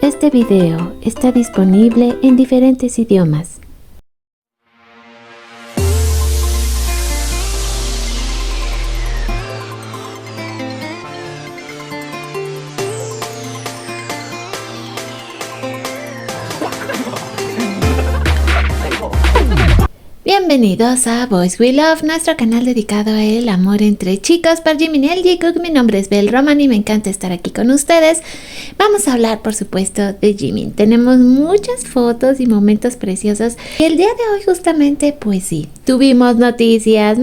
Este video está disponible en diferentes idiomas. Bienvenidos a Boys We Love, nuestro canal dedicado al amor entre chicos por Jimin y el Jungkook. Mi nombre es Belle Roman y me encanta estar aquí con ustedes. Vamos a hablar, por supuesto, de Jimin. Tenemos muchas fotos y momentos preciosos. Y el día de hoy justamente, pues sí, tuvimos noticias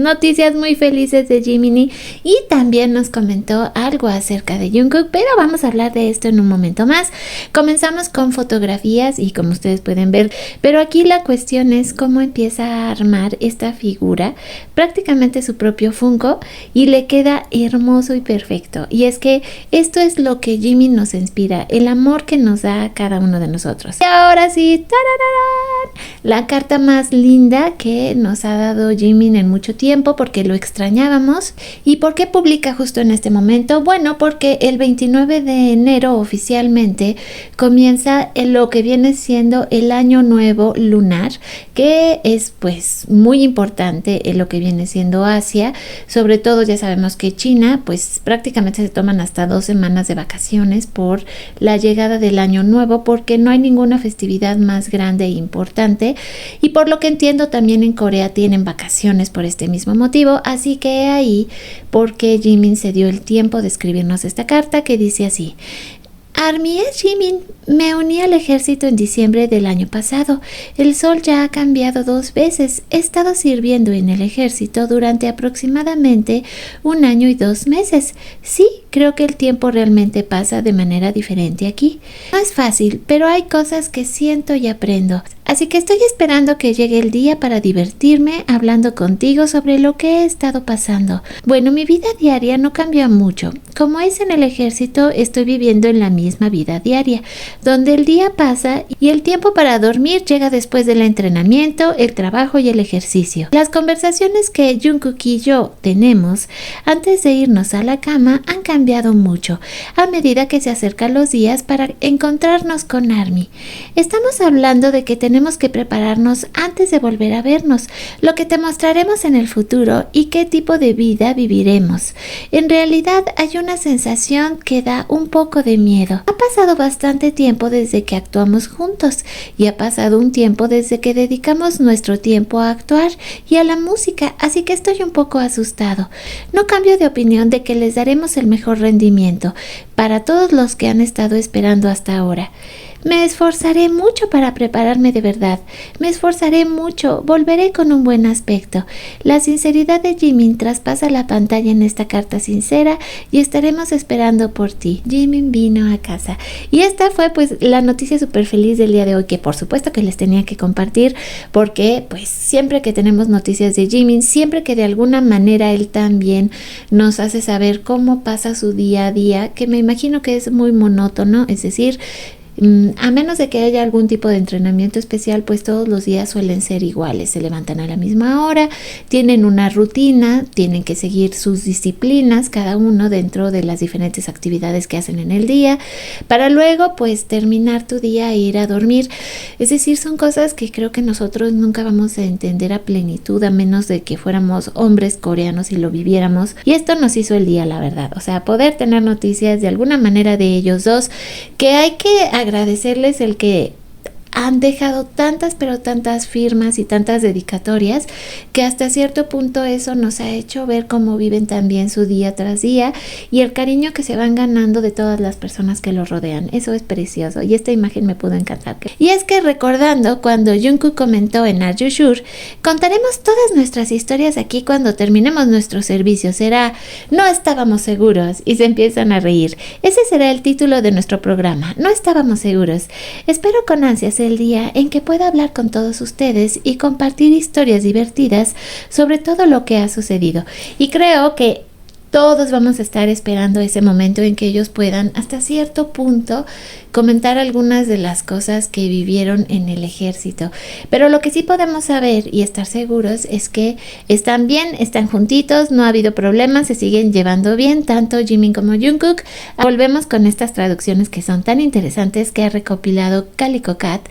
muy felices de Jimin y también nos comentó algo acerca de Jungkook, pero vamos a hablar de esto en un momento más. Comenzamos con fotografías y como ustedes pueden ver, pero aquí la cuestión es cómo empieza a armar esta figura, prácticamente su propio Funko, y le queda hermoso y perfecto. Y es que esto es lo que Jimin nos inspira, el amor que nos da a cada uno de nosotros. Y ahora sí, ¡tarararán!, la carta más linda que nos ha dado Jimin en mucho tiempo, porque lo extrañábamos. ¿Y por qué publica justo en este momento? Bueno, porque el 29 de enero oficialmente comienza lo que viene siendo el año nuevo lunar, que es pues muy importante en lo que viene siendo Asia. Sobre todo ya sabemos que China pues prácticamente se toman hasta 2 semanas de vacaciones por la llegada del año nuevo, porque no hay ninguna festividad más grande e importante, y por lo que entiendo también en Corea tienen vacaciones por este mismo motivo. Así que ahí porque Jimin se dio el tiempo de escribirnos esta carta que dice así: Army, es Jimin. Me uní al ejército en diciembre del año pasado. El sol ya ha cambiado 2 veces. He estado sirviendo en el ejército durante aproximadamente 1 año y 2 meses. Sí, creo que el tiempo realmente pasa de manera diferente aquí. No es fácil, pero hay cosas que siento y aprendo. Así que estoy esperando que llegue el día para divertirme hablando contigo sobre lo que he estado pasando. Bueno, mi vida diaria no cambió mucho. Como es en el ejército, estoy viviendo en la misma vida diaria, donde el día pasa y el tiempo para dormir llega después del entrenamiento, el trabajo y el ejercicio. Las conversaciones que Jungkook y yo tenemos antes de irnos a la cama han cambiado mucho a medida que se acercan los días para encontrarnos con Army. Estamos hablando de que tenemos que prepararnos antes de volver a vernos, lo que te mostraremos en el futuro y qué tipo de vida viviremos. En realidad hay una sensación que da un poco de miedo. Ha pasado bastante tiempo desde que actuamos juntos y ha pasado un tiempo desde que dedicamos nuestro tiempo a actuar y a la música, así que estoy un poco asustado. No cambio de opinión de que les daremos el mejor rendimiento para todos los que han estado esperando hasta ahora. Me esforzaré mucho para prepararme de verdad. Me esforzaré mucho. Volveré con un buen aspecto. La sinceridad de Jimin traspasa la pantalla en esta carta sincera y estaremos esperando por ti. Jimin vino a casa. Y esta fue pues la noticia súper feliz del día de hoy, que por supuesto que les tenía que compartir, porque pues siempre que tenemos noticias de Jimin, siempre que de alguna manera él también nos hace saber cómo pasa su día a día, que me imagino que es muy monótono, es decir, a menos de que haya algún tipo de entrenamiento especial, pues todos los días suelen ser iguales. Se levantan a la misma hora, tienen una rutina, tienen que seguir sus disciplinas, cada uno dentro de las diferentes actividades que hacen en el día, para luego pues terminar tu día e ir a dormir. Es decir, son cosas que creo que nosotros nunca vamos a entender a plenitud, a menos de que fuéramos hombres coreanos y lo viviéramos. Y esto nos hizo el día, la verdad. O sea, poder tener noticias de alguna manera de ellos dos, que hay que agradecerles el que han dejado tantas pero tantas firmas y tantas dedicatorias, que hasta cierto punto eso nos ha hecho ver cómo viven también su día tras día y el cariño que se van ganando de todas las personas que los rodean. Eso es precioso y esta imagen me pudo encantar. Y es que recordando cuando Jungkook comentó en Are You Sure, contaremos todas nuestras historias aquí cuando terminemos nuestro servicio. Será No estábamos seguros, y se empiezan a reír. Ese será el título de nuestro programa, No estábamos seguros. Espero con ansias el día en que pueda hablar con todos ustedes y compartir historias divertidas sobre todo lo que ha sucedido. Y creo que todos vamos a estar esperando ese momento en que ellos puedan hasta cierto punto comentar algunas de las cosas que vivieron en el ejército. Pero lo que sí podemos saber y estar seguros es que están bien, están juntitos, no ha habido problemas, se siguen llevando bien, tanto Jimin como Jungkook. Volvemos con estas traducciones que son tan interesantes que ha recopilado Calico Cat,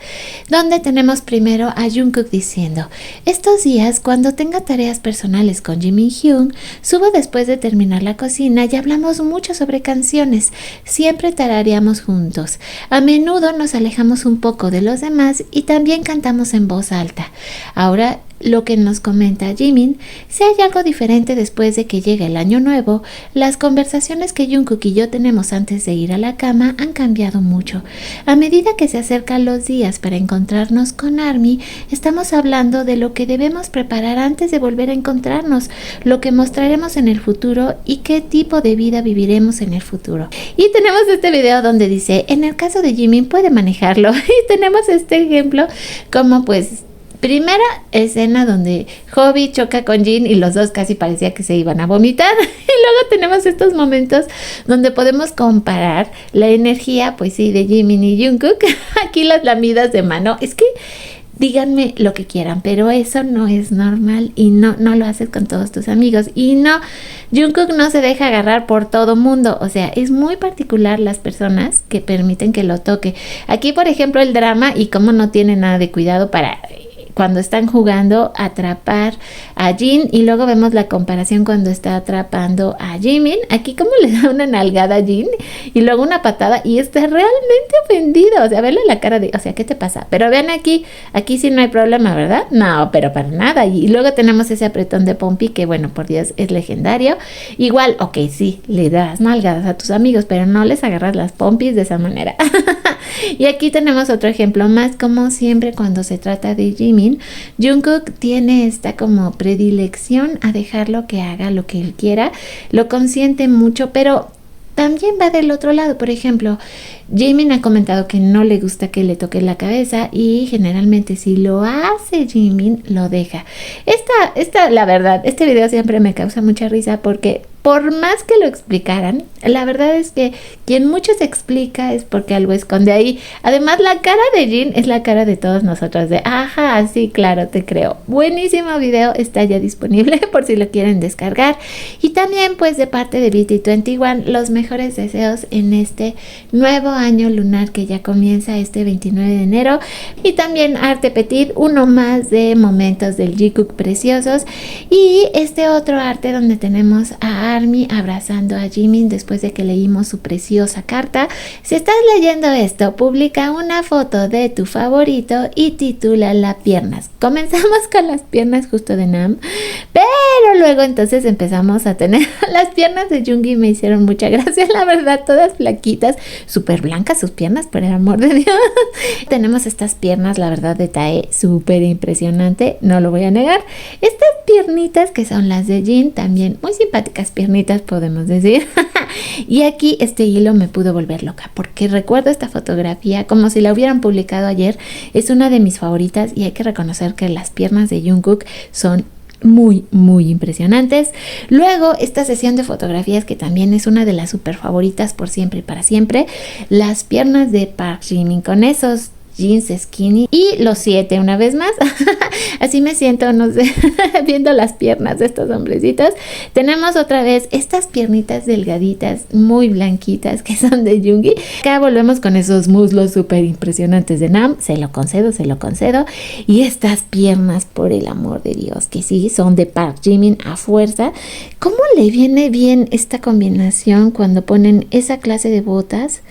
donde tenemos primero a Jungkook diciendo: estos días, cuando tenga tareas personales con Jimin Hyun, subo después de terminar la cocina y hablamos mucho sobre canciones. Siempre tarareamos juntos. A menudo nos alejamos un poco de los demás y también cantamos en voz alta. Ahora, lo que nos comenta Jimin, si hay algo diferente después de que llegue el año nuevo, las conversaciones que Jungkook y yo tenemos antes de ir a la cama han cambiado mucho. A medida que se acercan los días para encontrarnos con ARMY, estamos hablando de lo que debemos preparar antes de volver a encontrarnos, lo que mostraremos en el futuro y qué tipo de vida viviremos en el futuro. Y tenemos este video donde dice, en el caso de Jimin puede manejarlo, y tenemos este ejemplo como pues primera escena donde Hobby choca con Jin y los dos casi parecía que se iban a vomitar. Y luego tenemos estos momentos donde podemos comparar la energía, pues sí, de Jimin y Jungkook. Aquí las lamidas de mano. Es que díganme lo que quieran, pero eso no es normal y no lo haces con todos tus amigos. Y no, Jungkook no se deja agarrar por todo mundo. O sea, es muy particular las personas que permiten que lo toque. Aquí, por ejemplo, el drama y cómo no tiene nada de cuidado para cuando están jugando atrapar a Jin, y luego vemos la comparación cuando está atrapando a Jimin. Aquí como le da una nalgada a Jin y luego una patada y está realmente ofendido. O sea, verle la cara de, o sea, ¿qué te pasa? Pero vean aquí sí no hay problema, ¿verdad? No, pero para nada. Y luego tenemos ese apretón de Pompi que, bueno, por Dios, es legendario. Igual, ok, sí, le das nalgadas a tus amigos, pero no les agarras las pompis de esa manera. Y aquí tenemos otro ejemplo más, como siempre cuando se trata de Jimin, Jungkook tiene esta como predilección a dejarlo que haga lo que él quiera, lo consiente mucho, pero también va del otro lado. Por ejemplo, Jimin ha comentado que no le gusta que le toque la cabeza y generalmente si lo hace Jimin, lo deja. La verdad, este video siempre me causa mucha risa porque por más que lo explicaran, la verdad es que quien mucho se explica es porque algo esconde ahí. Además, la cara de Jin es la cara de todos nosotros de, ajá, sí, claro, te creo. Buenísimo video, está ya disponible por si lo quieren descargar. Y también, pues, de parte de BT21, los mejores deseos en este nuevo año lunar que ya comienza este 29 de enero. Y también Arte Petit, uno más de momentos del Jikook preciosos. Y este otro arte donde tenemos a ARMY abrazando a Jimin después de que leímos su preciosa carta. Si estás leyendo esto, publica una foto de tu favorito y titúlala Piernas. Comenzamos con las piernas justo de Nam, pero luego entonces empezamos a tener las piernas de Jungi. Me hicieron mucha gracia, la verdad, todas flaquitas, súper blancas sus piernas, por el amor de Dios. Tenemos estas piernas, la verdad, de Tae, súper impresionante, no lo voy a negar. Estas piernitas que son las de Jin, también muy simpáticas piernitas, podemos decir. Y aquí este hilo me pudo volver loca porque recuerdo esta fotografía como si la hubieran publicado ayer. Es una de mis favoritas y hay que reconocer que las piernas de Jungkook son muy, muy impresionantes. Luego esta sesión de fotografías que también es una de las super favoritas por siempre y para siempre, las piernas de Park Jimin con esos jeans skinny y los 7 una vez más. Así me siento, no sé, viendo las piernas de estos hombrecitos. Tenemos otra vez estas piernitas delgaditas, muy blanquitas, que son de Jungi. Acá volvemos con esos muslos súper impresionantes de Nam. Se lo concedo. Y estas piernas, por el amor de Dios, que sí, son de Park Jimin a fuerza. ¿Cómo le viene bien esta combinación cuando ponen esa clase de botas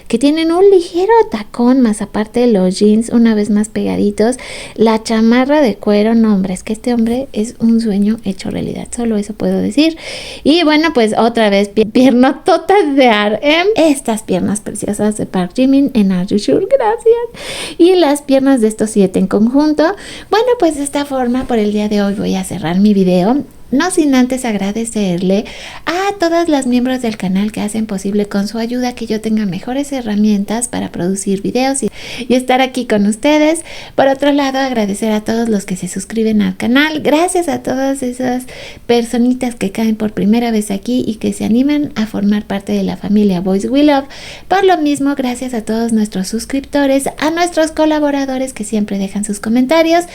que tienen un ligero tacón, más aparte de los jeans una vez más pegaditos, la chamarra de cuero? No, hombre, es que este hombre es un sueño hecho realidad, solo eso puedo decir. Y bueno, pues otra vez piernototas de RM, estas piernas preciosas de Park Jimin en Are You Sure, gracias, y las piernas de estos 7 en conjunto. Bueno, pues de esta forma por el día de hoy voy a cerrar mi video. No sin antes agradecerle a todas las miembros del canal que hacen posible con su ayuda que yo tenga mejores herramientas para producir videos y estar aquí con ustedes. Por otro lado, agradecer a todos los que se suscriben al canal. Gracias a todas esas personitas que caen por primera vez aquí y que se animan a formar parte de la familia Boys We Love. Por lo mismo, gracias a todos nuestros suscriptores, a nuestros colaboradores que siempre dejan sus comentarios.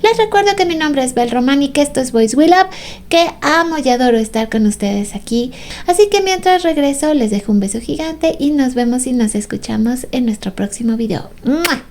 Les recuerdo que mi nombre es Bel Román y que esto es Boys We Love, que amo y adoro estar con ustedes aquí. Así que mientras regreso les dejo un beso gigante y nos vemos y nos escuchamos en nuestro próximo video. ¡Mua!